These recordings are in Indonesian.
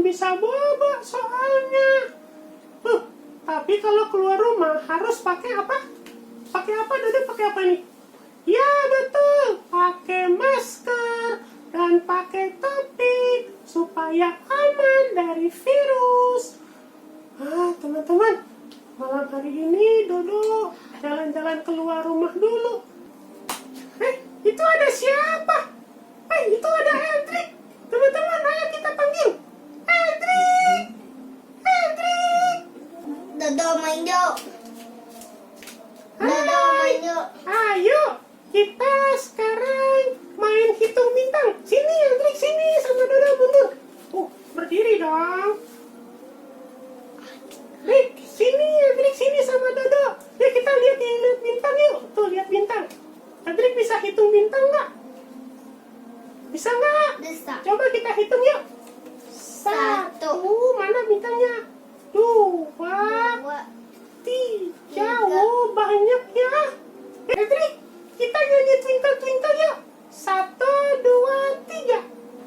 bisa bobo soalnya. Tapi kalau keluar rumah harus pakai apa? Pakai apa, Dodo? Pakai apa nih? Ya betul, pakai masker dan pakai topi supaya aman dari virus. Teman-teman, malam hari ini Dodo jalan-jalan keluar rumah dulu. Itu ada siapa? Itu ada Eldrik. Teman-teman, ayo kita panggil Eldrik. Eldrik. Dodo main yuk. Dodo main yuk. Ayo, kita sekarang main hitung bintang. Sini Eldrik, sini sama Dodo mundur. Berdiri dong. Sini Eldrik, sini sama Dodo. Yuk kita lihat bintang yuk. Tuh, lihat bintang. Eldrik bisa hitung bintang nggak? Bisa nggak? Bisa. Coba kita hitung yuk. 1. Mana bintangnya? 2, 3. Banyak ya. Eldrik, kita nyanyi twinkle twinkle yuk. 1, 2, 3.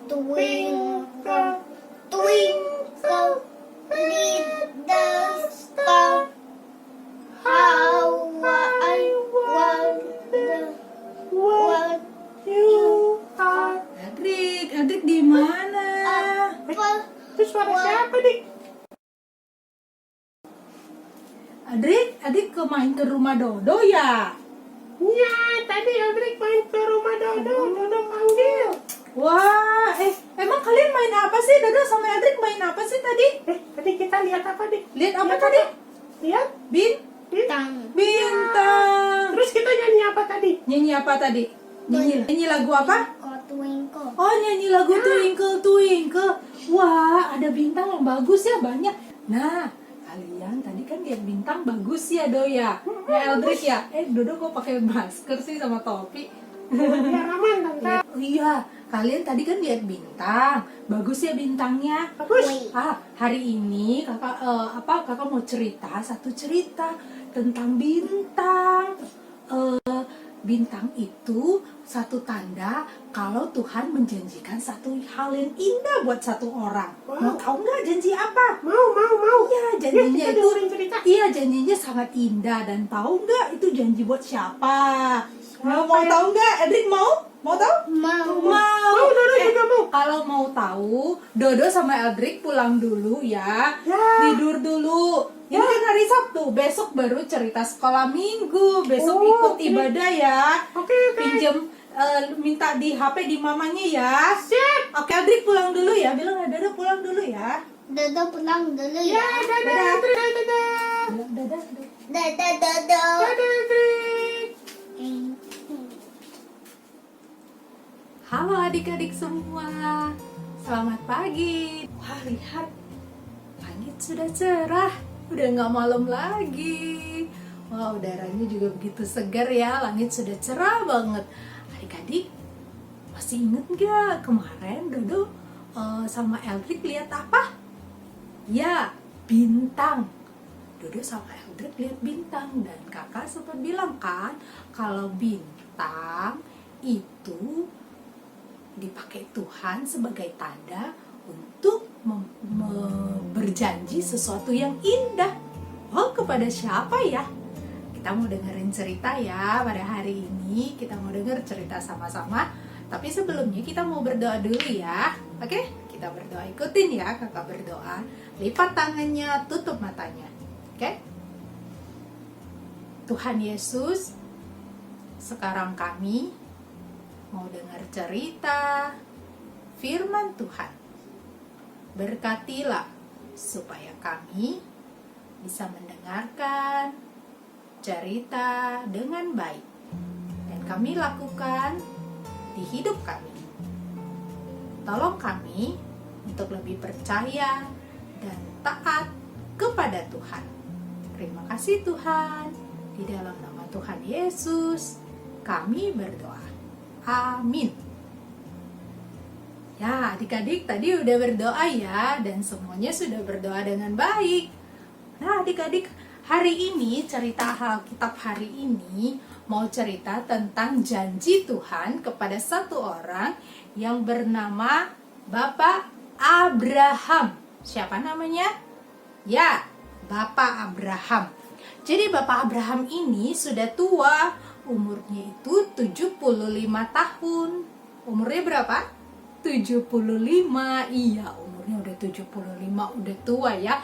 Twinkle, twinkle, little star, how I wonder what you are. Eldrik di mana? Itu suara siapa, Dik? Eldrik ke rumah Dodo ya? Ya, tadi Eldrik main ke rumah Dodo. Dodo panggil. Wah, emang kalian main apa sih? Dodo sama Eldrik main apa sih tadi? Tadi kita lihat apa, Dik? Lihat apa tadi? Lihat Bintang. Bintang. Terus kita nyanyi apa tadi? Nyanyi apa tadi? Nyanyi lagu apa? Twinkle. Oh, nyanyi lagu Twinkle Twinkle. Wah, ada bintang yang bagus ya, banyak. Nah, kalian tadi kan lihat bintang bagus ya, Do ya? Eldrik ya? Dodo kok pakai masker sih sama topi? Biar aman, Tante. Iya, kalian tadi kan lihat bintang. Bagus ya bintangnya. Bagus. Hari ini kakak mau cerita satu cerita tentang bintang. Bintang itu satu tanda kalau Tuhan menjanjikan satu hal yang indah buat satu orang. Wow. Mau tahu nggak janji apa? Mau. Iya, janjinya kita itu. dengerin cerita. Iya, janjinya sangat indah. Dan tahu nggak itu janji buat siapa? Mau ya? tahu nggak? Edrik mau? Mau tahu? Mau. Mau, Dodo juga mau. Kalau mau tahu, Dodo sama Eldrik pulang dulu ya. Ya. Tidur dulu. Ini kan hari Sabtu, besok baru cerita sekolah minggu. Besok ikut oke. ibadah ya. Oke. Pinjem minta di HP di mamanya ya. Siap. Oke, Eldrik pulang dulu ya. Bilang Dodo pulang dulu ya. Dodo pulang dulu Ya, ya. dadah. Bilang dadah. Dadah Dodo. Dadah, Eldrik. Halo adik-adik semua. Selamat pagi. Wah, lihat. Langit sudah cerah. Udah nggak malam lagi. Wah, udaranya juga begitu segar ya. Langit sudah cerah banget. Adik-adik, masih inget nggak kemarin Dodo sama Eldrik lihat apa? Ya, bintang. Dodo sama Eldrik lihat bintang. Dan kakak sempat bilang kan, kalau bintang itu dipakai Tuhan sebagai tanda untuk berjanji sesuatu yang indah. Oh, kepada siapa ya? Kita mau dengerin cerita ya pada hari ini. Kita mau denger cerita sama-sama. Tapi sebelumnya kita mau berdoa dulu ya. Oke? Kita berdoa, ikutin ya kakak berdoa. Lipat tangannya, tutup matanya. Oke? Tuhan Yesus, sekarang kami mau dengar cerita firman Tuhan. Berkatilah supaya kami bisa mendengarkan cerita dengan baik dan kami lakukan di hidup kami. Tolong kami untuk lebih percaya dan taat kepada Tuhan. Terima kasih Tuhan. Di dalam nama Tuhan Yesus kami berdoa. Amin. Ya, adik-adik tadi udah berdoa ya, dan semuanya sudah berdoa dengan baik. Nah, adik-adik, hari ini cerita Alkitab hari ini mau cerita tentang janji Tuhan kepada satu orang yang bernama Bapak Abraham. Siapa namanya? Ya, Bapak Abraham. Jadi Bapak Abraham ini sudah tua, umurnya itu 75 tahun. Umurnya berapa? 75. Iya, umurnya udah 75, udah tua ya.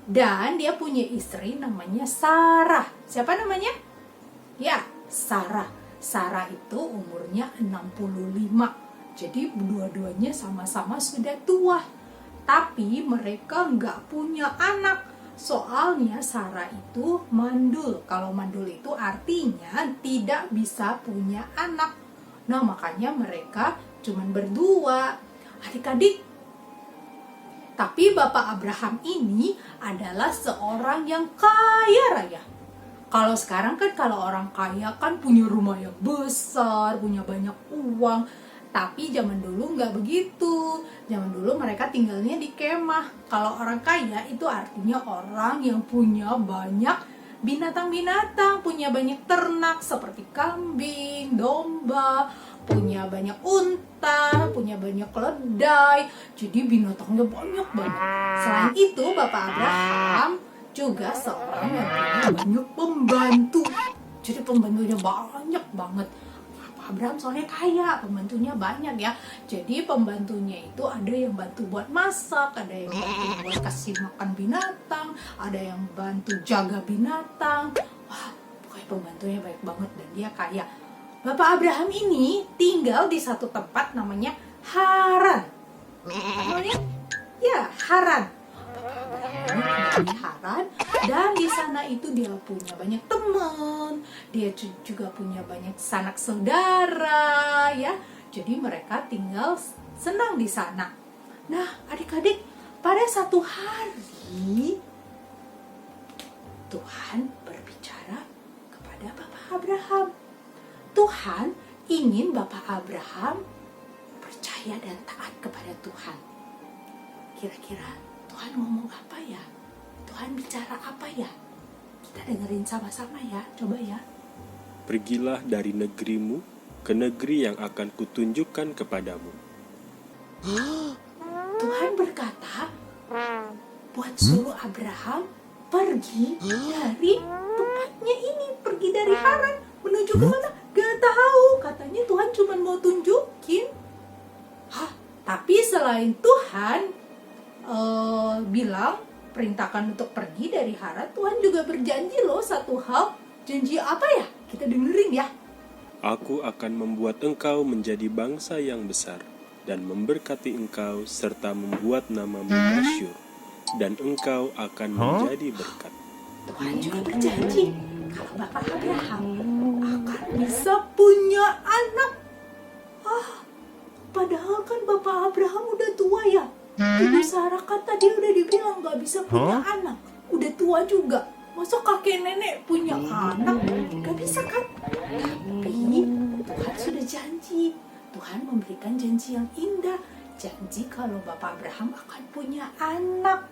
Dan dia punya istri namanya Sarah. Siapa namanya? Ya, Sarah. Sarah itu umurnya 65. Jadi dua-duanya sama-sama sudah tua. Tapi mereka nggak punya anak. Soalnya Sarah itu mandul. Kalau mandul itu artinya tidak bisa punya anak. Nah, makanya mereka cuman berdua, adik-adik. Tapi Bapak Abraham ini adalah seorang yang kaya raya. Kalau sekarang kan kalau orang kaya kan punya rumah yang besar, punya banyak uang. Tapi zaman dulu nggak begitu. Zaman dulu mereka tinggalnya di kemah. Kalau orang kaya itu artinya orang yang punya banyak binatang-binatang, punya banyak ternak seperti kambing, domba, punya banyak unta, punya banyak keledai. Jadi binatangnya banyak banget. Selain itu Bapak Abraham juga seorang yang punya banyak pembantu. Jadi pembantunya banyak banget. Abraham soalnya kaya, pembantunya banyak ya. Jadi pembantunya itu ada yang bantu buat masak, ada yang bantu buat kasih makan binatang, ada yang bantu jaga binatang. Wah, pokoknya pembantunya baik banget dan dia kaya. Bapak Abraham ini tinggal di satu tempat namanya Haran. Namanya? Ya, Haran. Di Haran, dan di sana itu dia punya banyak teman, dia juga punya banyak sanak saudara ya. Jadi mereka tinggal senang di sana. Nah, adik-adik, pada satu hari Tuhan berbicara kepada Bapak Abraham. Tuhan ingin Bapak Abraham percaya dan taat kepada Tuhan. Kira-kira Tuhan ngomong apa ya? Tuhan bicara apa ya? Kita dengerin sama-sama ya, coba ya. Pergilah dari negerimu ke negeri yang akan kutunjukkan kepadamu. Tuhan berkata, buat suruh Abraham pergi dari tempatnya ini, pergi dari Haran, menuju kemana? Gak tahu, katanya Tuhan cuma mau tunjukin. Tapi selain Tuhan bilang perintahkan untuk pergi dari Haran, Tuhan juga berjanji loh satu hal. Janji apa ya? Kita dengerin ya. Aku akan membuat engkau menjadi bangsa yang besar dan memberkati engkau serta membuat namamu masyhur, dan engkau akan menjadi berkat. Tuhan juga berjanji kalau Bapak Abraham akan bisa punya anak. Padahal kan Bapak Abraham udah tua ya. Ibu Sarah kan tadi udah dibilang gak bisa punya anak. Udah tua juga. Masa kakek nenek punya anak? Gak bisa kan? Tapi Tuhan sudah janji. Tuhan memberikan janji yang indah. Janji kalau Bapak Abraham akan punya anak.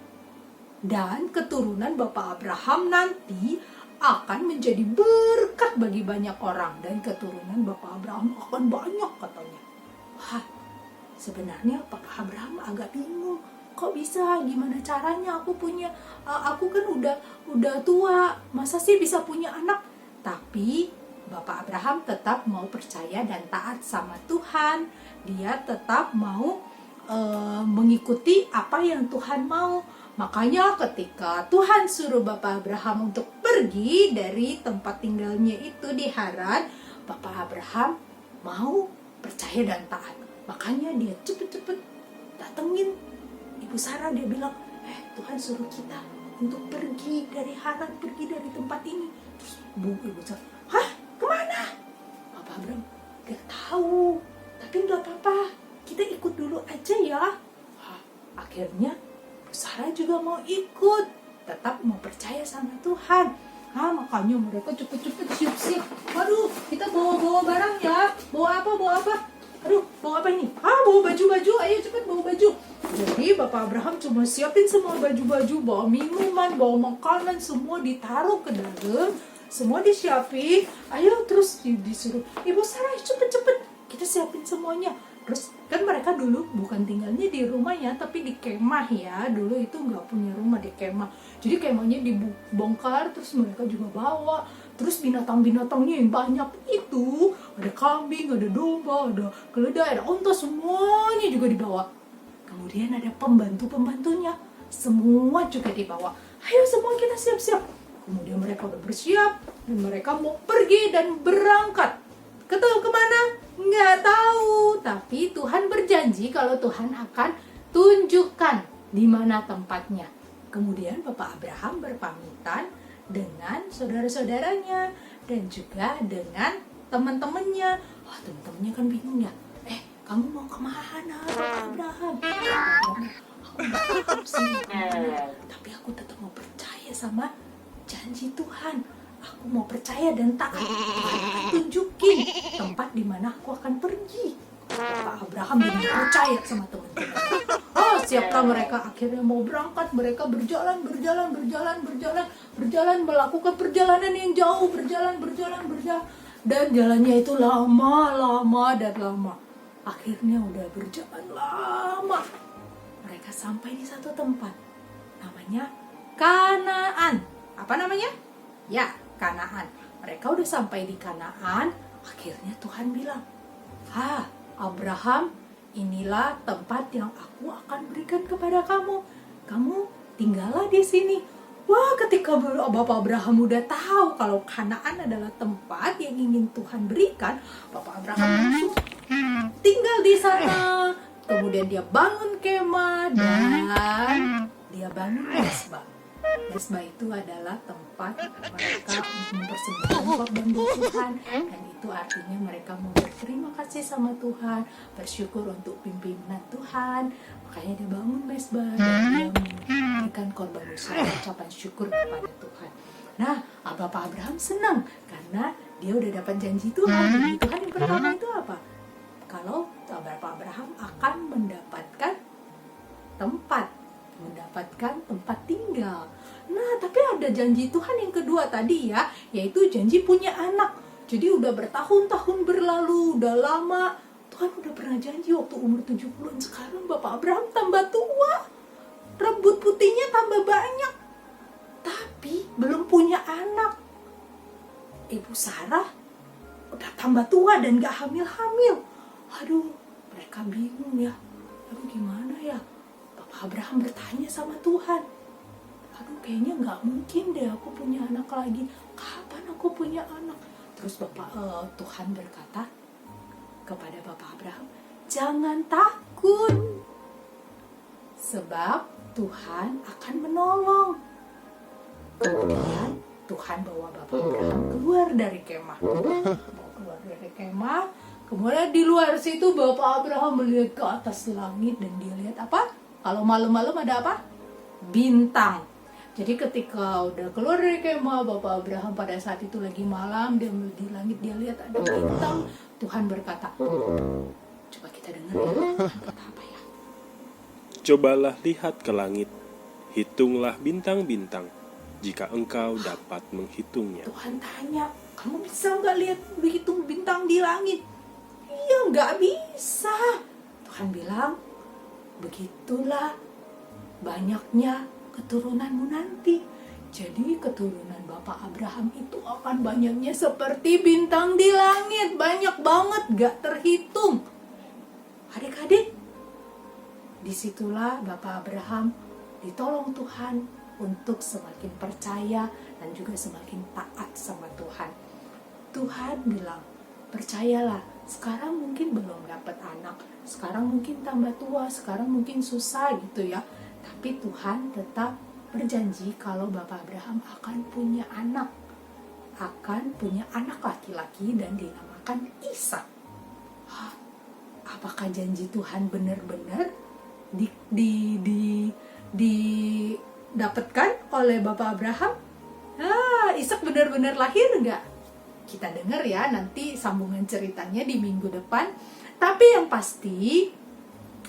Dan keturunan Bapak Abraham nanti akan menjadi berkat bagi banyak orang. Dan keturunan Bapak Abraham akan banyak katanya. Wah, sebenarnya Bapak Abraham agak bingung. Kok bisa? Gimana caranya? Aku kan udah tua. Masa sih bisa punya anak? Tapi Bapak Abraham tetap mau percaya dan taat sama Tuhan. Dia tetap mau mengikuti apa yang Tuhan mau. Makanya ketika Tuhan suruh Bapak Abraham untuk pergi dari tempat tinggalnya itu di Haran, Bapak Abraham mau percaya dan taat. Makanya dia cepet-cepet datengin Ibu Sarah. Dia bilang, Tuhan suruh kita untuk pergi dari Haran, pergi dari tempat ini. Terus Ibu Sarah, kemana? Bapak Abraham, gak tahu, tapi gak apa-apa, kita ikut dulu aja ya. Akhirnya Ibu Sarah juga mau ikut, tetap mau percaya sama Tuhan. Makanya mereka cepet-cepet siap-siap. Waduh, kita bawa barang ya. Bawa apa? Aduh, bawa apa ini? Bawa baju-baju. Ayo cepet bawa baju. Jadi Bapak Abraham cuma siapin semua baju-baju, bawa minuman, bawa makanan, semua ditaruh ke dalam, semua disiapin. Ayo terus disuruh Ibu Sarah cepet-cepet. Kita siapin semuanya. Terus kan mereka dulu bukan tinggalnya di rumahnya tapi di kemah ya. Dulu itu nggak punya rumah, di kemah. Jadi kemahnya dibongkar, terus mereka juga bawa. Terus binatang-binatangnya yang banyak itu, ada kambing, ada domba, ada keledai, ada onta, semuanya juga dibawa. Kemudian ada pembantu-pembantunya, semua juga dibawa. Ayo semua kita siap-siap. Kemudian mereka udah bersiap dan mereka mau pergi dan berangkat. Tahu kemana? Nggak tahu. Tapi Tuhan berjanji kalau Tuhan akan tunjukkan di mana tempatnya. Kemudian Bapak Abraham berpamitan dengan saudara-saudaranya dan juga dengan teman-temannya. Wah, teman-temannya kan bingung ya. Kamu mau kemana, Bapak Abraham? Aku nggak tahu sih. Tapi aku tetap mau percaya sama janji Tuhan. Aku mau percaya dan taat. Tuhan akan tunjukin tempat di mana aku akan pergi. Bapak Abraham benar percaya sama teman-teman. Siapkah mereka? Akhirnya mau berangkat. Mereka berjalan, melakukan perjalanan yang jauh, berjalan. Dan jalannya itu lama. Akhirnya udah berjalan lama. Mereka sampai di satu tempat. Namanya Kanaan. Apa namanya? Ya, Kanaan. Mereka udah sampai di Kanaan. Akhirnya Tuhan bilang, Abraham, inilah tempat yang aku akan berikan kepada kamu. Kamu tinggallah di sini. Wah, ketika Bapak Abraham udah tahu kalau Kanaan adalah tempat yang ingin Tuhan berikan, Bapak Abraham langsung tinggal di sana. Kemudian dia bangun kemah dan dia bangun mesbah. Mesbah itu adalah tempat mereka mempersembahkan korban buat Tuhan, dan itu artinya mereka mau berterima kasih sama Tuhan, bersyukur untuk pimpinan Tuhan. Makanya dia bangun mesbah dan dia memberikan korban ucapan syukur kepada Tuhan. Nah, Bapak Abraham senang karena dia udah dapat janji Tuhan. Janji Tuhan yang pertama itu apa? Kalau Bapak Abraham akan mendapatkan tempat tinggal. Nah, tapi ada janji Tuhan yang kedua tadi ya, yaitu janji punya anak. Jadi udah bertahun-tahun berlalu, udah lama. Tuhan udah pernah janji waktu umur 70-an, sekarang Bapak Abraham tambah tua. Rambut putihnya tambah banyak. Tapi belum punya anak. Ibu Sarah udah tambah tua dan gak hamil-hamil. Aduh, mereka bingung ya. Aduh, gimana ya? Bapak Abraham bertanya sama Tuhan. Aduh, kayaknya gak mungkin deh aku punya anak lagi. Kapan aku punya anak? Terus Tuhan berkata kepada Bapak Abraham, jangan takut. Sebab Tuhan akan menolong. Kemudian Tuhan bawa Bapak Abraham keluar dari kemah. Kemudian di luar situ Bapak Abraham melihat ke atas langit dan dia lihat apa? Kalau malam-malam ada apa? Bintang. Jadi ketika udah keluar dari kemah, Bapak Abraham pada saat itu lagi malam, dia di langit dia lihat ada bintang. Tuhan berkata, coba kita dengar ya, Tuhan kata apa ya? Cobalah lihat ke langit, hitunglah bintang-bintang, jika engkau dapat menghitungnya. Tuhan tanya, kamu bisa nggak lihat berhitung bintang di langit? Iya, nggak bisa. Tuhan bilang, begitulah banyaknya keturunanmu nanti. Jadi keturunan Bapak Abraham itu akan banyaknya seperti bintang di langit. Banyak banget, gak terhitung. Adik-adik, disitulah Bapak Abraham ditolong Tuhan untuk semakin percaya dan juga semakin taat sama Tuhan. Tuhan bilang, percayalah, sekarang mungkin belum dapat anak, sekarang mungkin tambah tua, sekarang mungkin susah gitu ya. Tapi Tuhan tetap berjanji kalau Bapak Abraham akan punya anak laki-laki dan dinamakan Ishak. Apakah janji Tuhan benar-benar didapatkan oleh Bapak Abraham? Ishak benar-benar lahir enggak? Kita dengar ya nanti sambungan ceritanya di minggu depan. Tapi yang pasti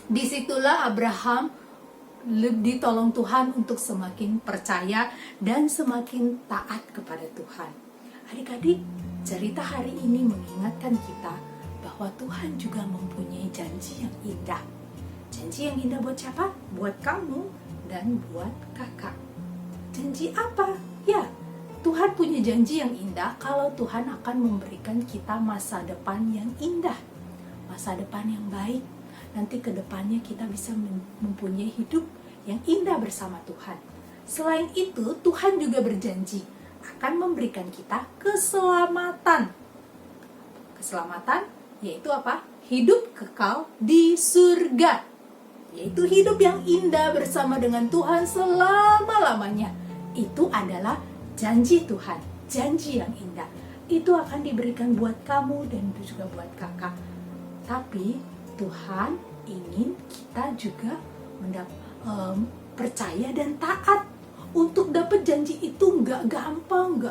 disitulah Abraham ditolong Tuhan untuk semakin percaya dan semakin taat kepada Tuhan. Adik-adik, cerita hari ini mengingatkan kita bahwa Tuhan juga mempunyai janji yang indah. Janji yang indah buat siapa? Buat kamu dan buat kakak. Janji apa? Ya, Tuhan punya janji yang indah kalau Tuhan akan memberikan kita masa depan yang indah. Masa depan yang baik. Nanti ke depannya kita bisa mempunyai hidup yang indah bersama Tuhan. Selain itu, Tuhan juga berjanji akan memberikan kita keselamatan. Keselamatan yaitu apa? Hidup kekal di surga. Yaitu hidup yang indah bersama dengan Tuhan selama-lamanya. Itu adalah janji Tuhan, janji yang indah. Itu akan diberikan buat kamu dan juga buat kakak. Tapi Tuhan ingin kita juga percaya dan taat. Untuk dapat janji itu nggak gampang,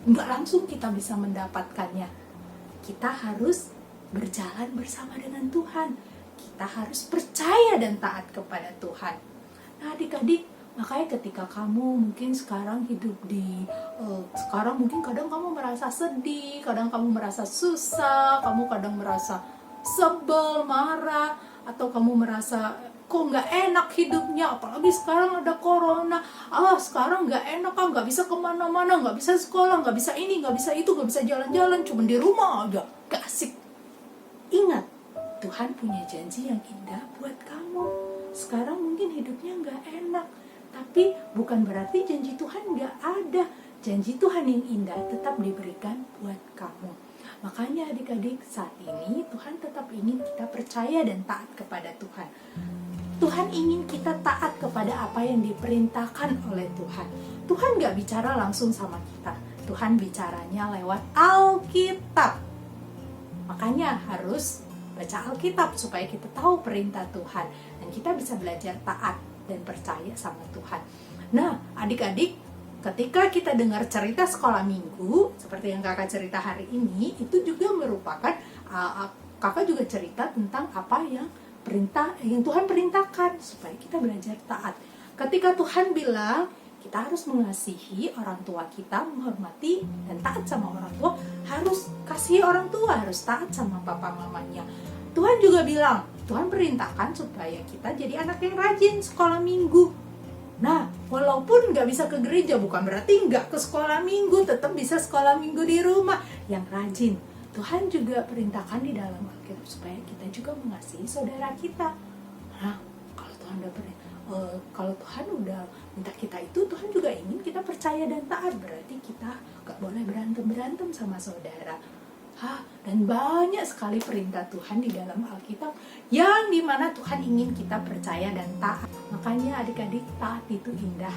nggak langsung kita bisa mendapatkannya. Kita harus berjalan bersama dengan Tuhan. Kita harus percaya dan taat kepada Tuhan. Nah, adik-adik, makanya ketika kamu mungkin sekarang hidup sekarang mungkin kadang kamu merasa sedih, kadang kamu merasa susah, kamu kadang merasa sebel, marah, atau kamu merasa kok nggak enak hidupnya, apalagi sekarang ada corona, sekarang nggak enak, nggak bisa kemana-mana, nggak bisa sekolah, nggak bisa ini, nggak bisa itu, nggak bisa jalan-jalan, cuma di rumah aja, gak asik. Ingat, Tuhan punya janji yang indah buat kamu. Sekarang mungkin hidupnya nggak enak, tapi bukan berarti janji Tuhan nggak ada. Janji Tuhan yang indah tetap diberikan buat kamu. Makanya adik-adik, saat ini Tuhan tetap ingin kita percaya dan taat kepada Tuhan. Tuhan ingin kita taat kepada apa yang diperintahkan oleh Tuhan. Tuhan gak bicara langsung sama kita. Tuhan bicaranya lewat Alkitab. Makanya harus baca Alkitab supaya kita tahu perintah Tuhan. Dan kita bisa belajar taat dan percaya sama Tuhan. Nah, adik-adik, ketika kita dengar cerita sekolah minggu, seperti yang kakak cerita hari ini, itu juga merupakan, kakak juga cerita tentang apa yang Tuhan perintahkan supaya kita belajar taat. Ketika Tuhan bilang kita harus mengasihi orang tua kita, menghormati dan taat sama orang tua, harus kasih orang tua, harus taat sama papa mamanya. Tuhan juga bilang, Tuhan perintahkan supaya kita jadi anak yang rajin sekolah minggu. Nah, walaupun nggak bisa ke gereja, bukan berarti nggak ke sekolah minggu, tetap bisa sekolah minggu di rumah yang rajin. Tuhan juga perintahkan di dalam Alkitab supaya kita juga mengasihi saudara kita. Nah, kalau Tuhan udah minta kita itu, Tuhan juga ingin kita percaya dan taat. Berarti kita nggak boleh berantem sama saudara. Dan banyak sekali perintah Tuhan di dalam Alkitab yang dimana Tuhan ingin kita percaya dan taat. Makanya adik-adik, taat itu indah.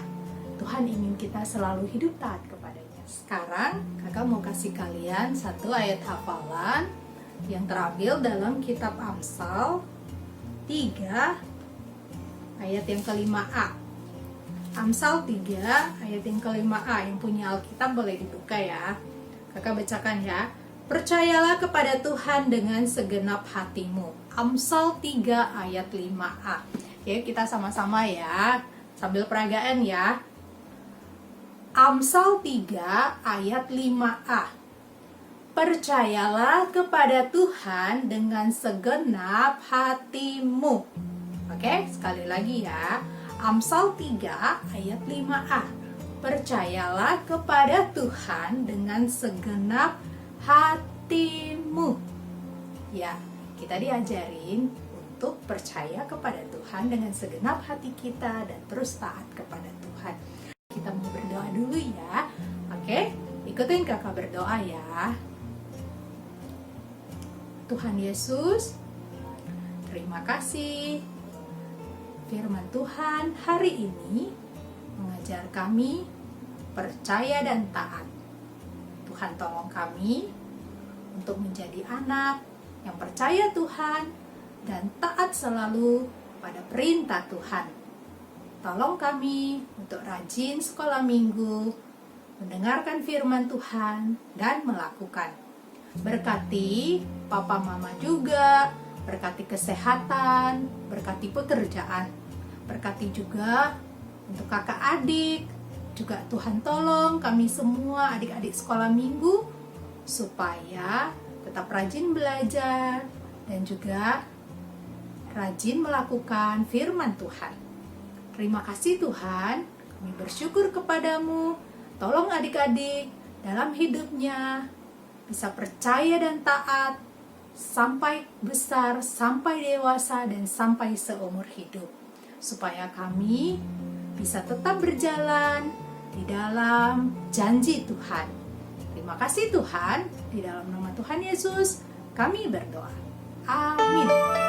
Tuhan ingin kita selalu hidup taat kepadanya. Sekarang kakak mau kasih kalian satu ayat hafalan yang terambil dalam kitab Amsal 3 ayat yang ke-5a. Amsal 3 ayat yang ke-5a. Yang punya Alkitab boleh dibuka ya. Kakak bacakan ya. Percayalah kepada Tuhan dengan segenap hatimu. Amsal 3 ayat 5a. Yuk kita sama-sama ya, sambil peragaan ya. Amsal 3 ayat 5a. Percayalah kepada Tuhan dengan segenap hatimu. Oke, sekali lagi ya. Amsal 3 ayat 5a. Percayalah kepada Tuhan dengan segenap hatimu. Ya, kita diajarin untuk percaya kepada Tuhan dengan segenap hati kita dan terus taat kepada Tuhan. Kita mau berdoa dulu ya. Oke, ikutin kakak berdoa ya. Tuhan Yesus, terima kasih. Firman Tuhan hari ini mengajar kami percaya dan taat. Tuhan tolong kami untuk menjadi anak yang percaya Tuhan dan taat selalu pada perintah Tuhan. Tolong kami untuk rajin sekolah minggu, mendengarkan firman Tuhan, dan melakukan. Berkati papa mama juga, berkati kesehatan, berkati pekerjaan, berkati juga untuk kakak adik. Juga Tuhan tolong kami semua adik-adik sekolah minggu supaya tetap rajin belajar, dan juga rajin melakukan firman Tuhan. Terima kasih Tuhan, kami bersyukur kepadamu. Tolong adik-adik dalam hidupnya bisa percaya dan taat sampai besar, sampai dewasa, dan sampai seumur hidup. Supaya kami bisa tetap berjalan di dalam janji Tuhan. Terima kasih Tuhan, di dalam nama Tuhan Yesus kami berdoa. Amin.